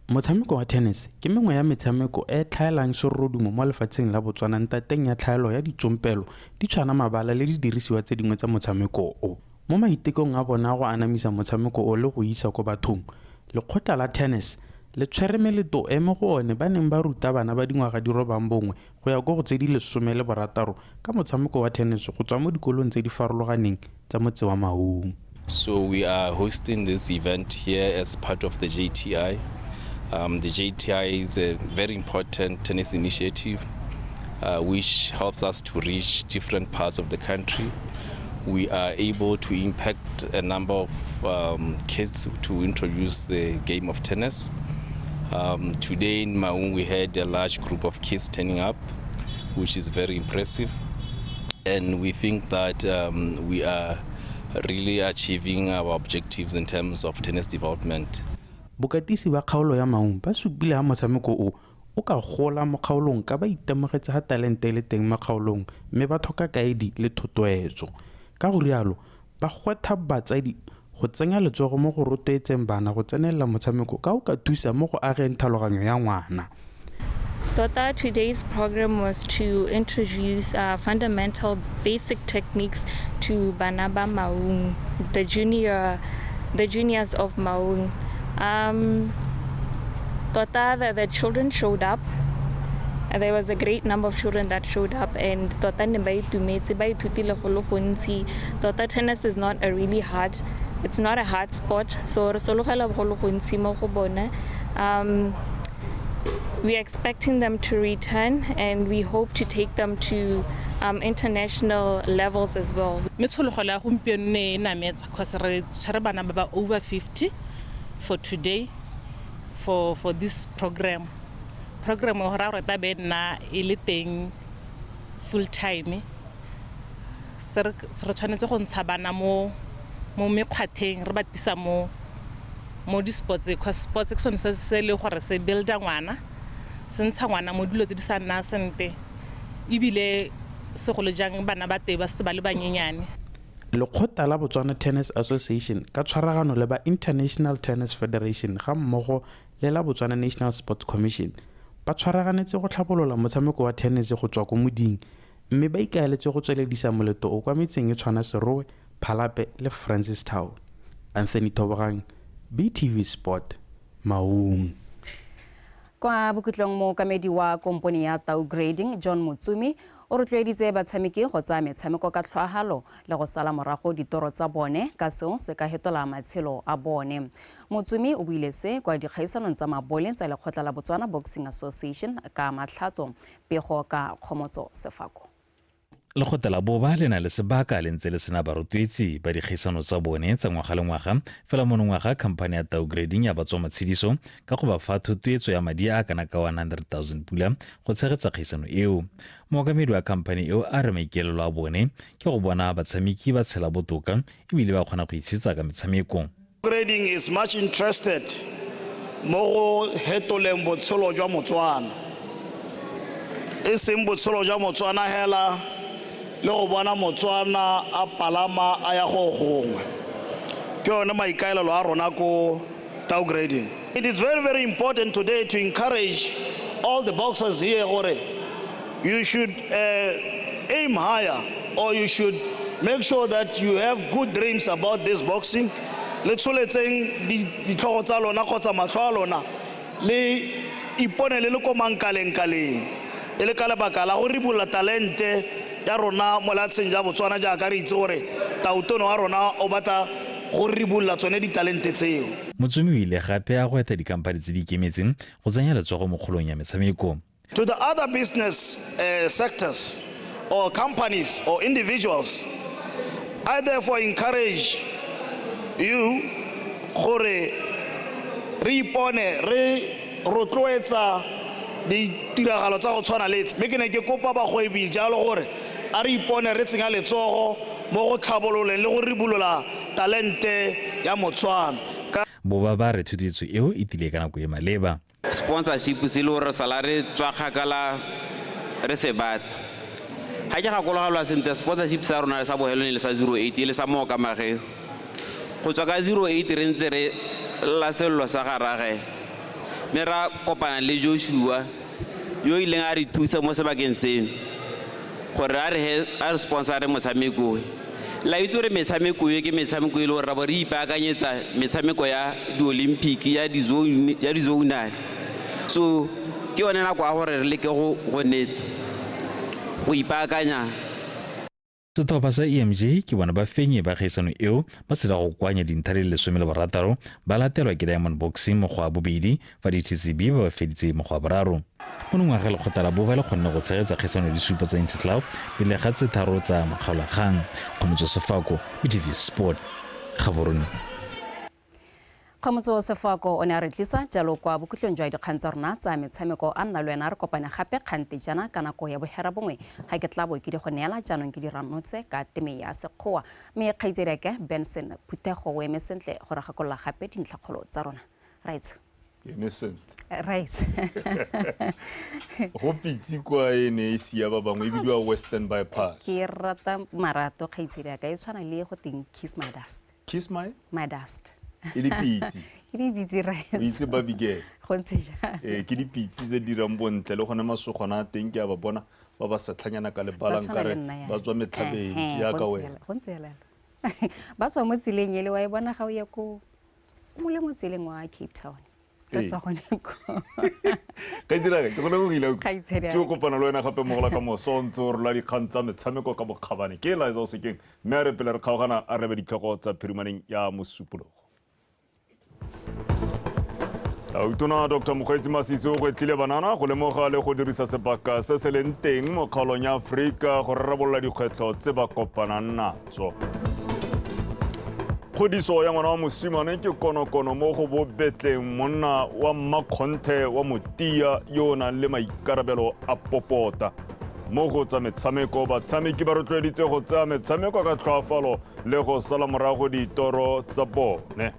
Motshameko wa tennis ke mengwe ya metshameko e tlhaelang serorodumo mo lefatsheng la Botswana ntateng ya tlhaelo ya ditsompelo di tshwana mabala le di dirisiwa tse dingwe tsa motshameko o. Mo maitekong a bona go anamisa motshameko o le go isa ko bathong lekgotla la tennis le tshwere meleto e mo go one ba neng ba ruta bana ba dingwaga di robang bongwe go ya go go tse di 16 ka motshameko wa tennis go tswa mo dikolong tse di farologaneng tsa motse wa Maung. So we are hosting this event here as part of the JTI. The JTI is a very important tennis initiative which helps us to reach different parts of the country. We are able to impact a number of kids to introduce the game of tennis. Today in Maung we had a large group of kids turning up, which is very impressive. And we think that we are really achieving our objectives in terms of tennis development. Bokatisi ba kgaolo ya Maung ba supile ha motshameko o ka gola mo kgaolong ka ba itemogetse ha talente le teng mo kgaolong mme ba thoka kaedi le thotloetso ka go rialo ba gwetha batsadi go tsenya letsogo mo go rotloetseng bana go tsenela motshameko ka o ka thusa mo go ageng tlhaloganyo ya ngwana. Today's program was to introduce fundamental basic techniques to Banaba Maung, the juniors of Maung. The children showed up. There was a great number of children that showed up, and tennis is not a really hard. It's not a hard sport. So we're expecting them to return, and we hope to take them to international levels as well. Over 50 for today for this program o ra re ta be nna e le teng full time se re tshwanetse go ntsha bana mo mekgwatheng re batisa mo di sports because sports ke sone se le gore se builda ngwana se ntsha ngwana mo dilo tse di sa nna sente ibile se go le jang bana ba te ba se ba le banyenyane. Lekgotla la Botswana Tennis Association ka tshwaragano le ba International Tennis Federation ga mmogo le la Botswana National Sports Commission ba tshwaraganetse go tlhabolola motshameko wa tennis go tswa ko moding mme ba ikaeletse go tsweledisa moleto o kwa metseng e tshwana Serowe, Phalape le Francistown. Anthony Tobogang, BTV Sport, Maung. Kwa bokutlong mo kamedi wa komponi ya Tau Grading John Mutsumi o rotloeditse batshameki go tsaya metshameko ka tlhoagalo le go sala morago ditoro tsa bone ka seo se ka hetola matshelo a bone. Motsumi o buile se kwa dikgaisanong tsa mabole tsa lekgotla la Botswana Boxing Association ka Matlhatso pego ka Khomotso Sefako. Lekgotla la boba le na le sebaka le ntse le sena barotloetsi ba dikgaisano tsa bone tsa ngwaga le ngwaga fela monongwaga khamphane ya downgrading ya batswa matshediso ka go ba fa thotloetso ya madi a kana ka 100,000 pula go tshegetsa kgaisano eo. Mookamedi wa khamphane eo a re maikaelelo a bone ke go bona batshameki ba tshela botoka ebile ba kgona go itshetsa ka metshameko. Grading is much interested mo go hetoleng botshelo jwa Motswana. E seng botshelo jwa Motswana hela le go bona Motswana a palama a ya go gongwe. Ke yone maikaelelo a rona ko downgrading. It is very, very important today to encourage all the boxers here gore you should aim higher, or you should make sure that you have good dreams about this boxing. Le tsholetseng ditlhogo tsa lona kgotsa matlho a lona le iponele le ko mankaleng e le ka lebaka la go ribolla talente ya rona mo latsheng ja Botswana jaaka re itse gore tautono wa rona o batla go ribolla tsone ditalente tseo. Motsumi o ile gape a go eta dikampani tse di ikemetseng go tsenya letsogo mo kgolong ya metshameko. To the other business sectors or companies or individuals, I therefore encourage you gore re ipone re rotloetsa ditiragalo tsa go tshwana le mme ke ne ke kopa bagwebi jalo gore a re ipone re tsenya letsogo mo go tlhabololeng le go ribolola talente ya Motswana. Boba ba re thutiso eo e tile ka nako e maleba. Sponsorship se le gore salary tswa kgakala re se bat ha ke ga kologalo sente sponsorship sa rona sa bohelone le sa 08 le sa mo ka mage go tswa ka 08 re ntse re la sello sa garage me ra kopana le Joshua yo ile nga re thusa mo sebakeng seno gore a re sponsor motshameko la itse re metshameko yo ke metshameko ile gore ra bo re ipaakanyetsa metshameko ya di Olympic ya di zone so ke yone nako a gore re leke go ipaakanya. Setlhopha sa EMJ ke bona ba fenye ba kgaisano eo ba se go kwanya dinthale le 16 ba latelwa ke Diamond Boxing mo go a bobedi fa di TCB ba feditse mo go a boraro. Monongwaga lekgotla la boba le kgonne go tshegetsa kgaisano di supa tsa Interclub pele ga tse tharo tsa makgaolakgang. Khomotso Sefako, BTV Sport, Gaborone. Khomotso Sefako o ne a re tlisa jalo kwa bokutlong jwa dikgang tsa rona tsa metshameko a nna le wena re kopane gape kgante jana ka nako ya bohera bongwe ga ke tla bo ke di go neela jaanong ke di ranotse ka teme ya sekgowa mme kgaitsedeke Benson Phuthego o eme sentle gore gakolola gape dintlhakgolo tsa rona right right go pitsi kwa ene e sia ba bangwe e bidiwa Western Bypass. Ke rata marato kgaitsedeke e tshwana le go ting Kiss My Dust. Kiss My Dust. E di pitsi. E di pitsi right. O itse ba bigela. Go ntse ja. Ke di pitsi tse dirang bontle le gona masogona teng ke a ba bona ba ba sa tlhanyana ka le balankare ba tswa metlhabeng ya ka wena. Go ntse lela. Ba tswa mo tseleng ele wa e bona ga o ya ko mo le mo tseleng wa Cape Town. Ka tswa gone ko. Ka dira ke go le go ile Kgaitsedi. go kopana le wena gape mo gola ka mosontsho re la dikgang tsa metshameko ka bokgabane ke la se keng mme re pele re kgaogana a rebe ditlhogo tsa phirimaneng ya mosupologo. Tautona Dr. Mokgweetsi Masisi o go etlile banana go lemoga le go dirisa sebaka se se leng teng mo kgaolong ya Afrika go rarabolola dikgwetlho tse ba kopanang natso. Kgodiso ya ngwana wa mosimane ke konokono mo go bobetleng monna wa Mmakgonthe wa Motia yo nang le maikarabelo a popota. Mo go tsa metshameko batshameki ba rotloeditse go tsaya metshameko ka tlhoafalo le go sala morago ditoro tsa bone.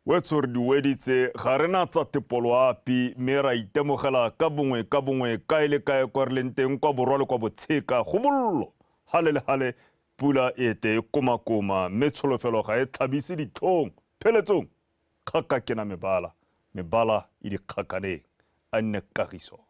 Wetso re di weditse ga rena tsa tepolo api mme ra itemogela ka bongwe ka ile kae kwa re leng teng kwa borwa le kwa botsheka go bollo hale le hale pula ete e komakoma mme tsholofelo ga e tlhabise ditlhong pheletsong kgaka ke na mebala e di kgakaneng a nne kagiso.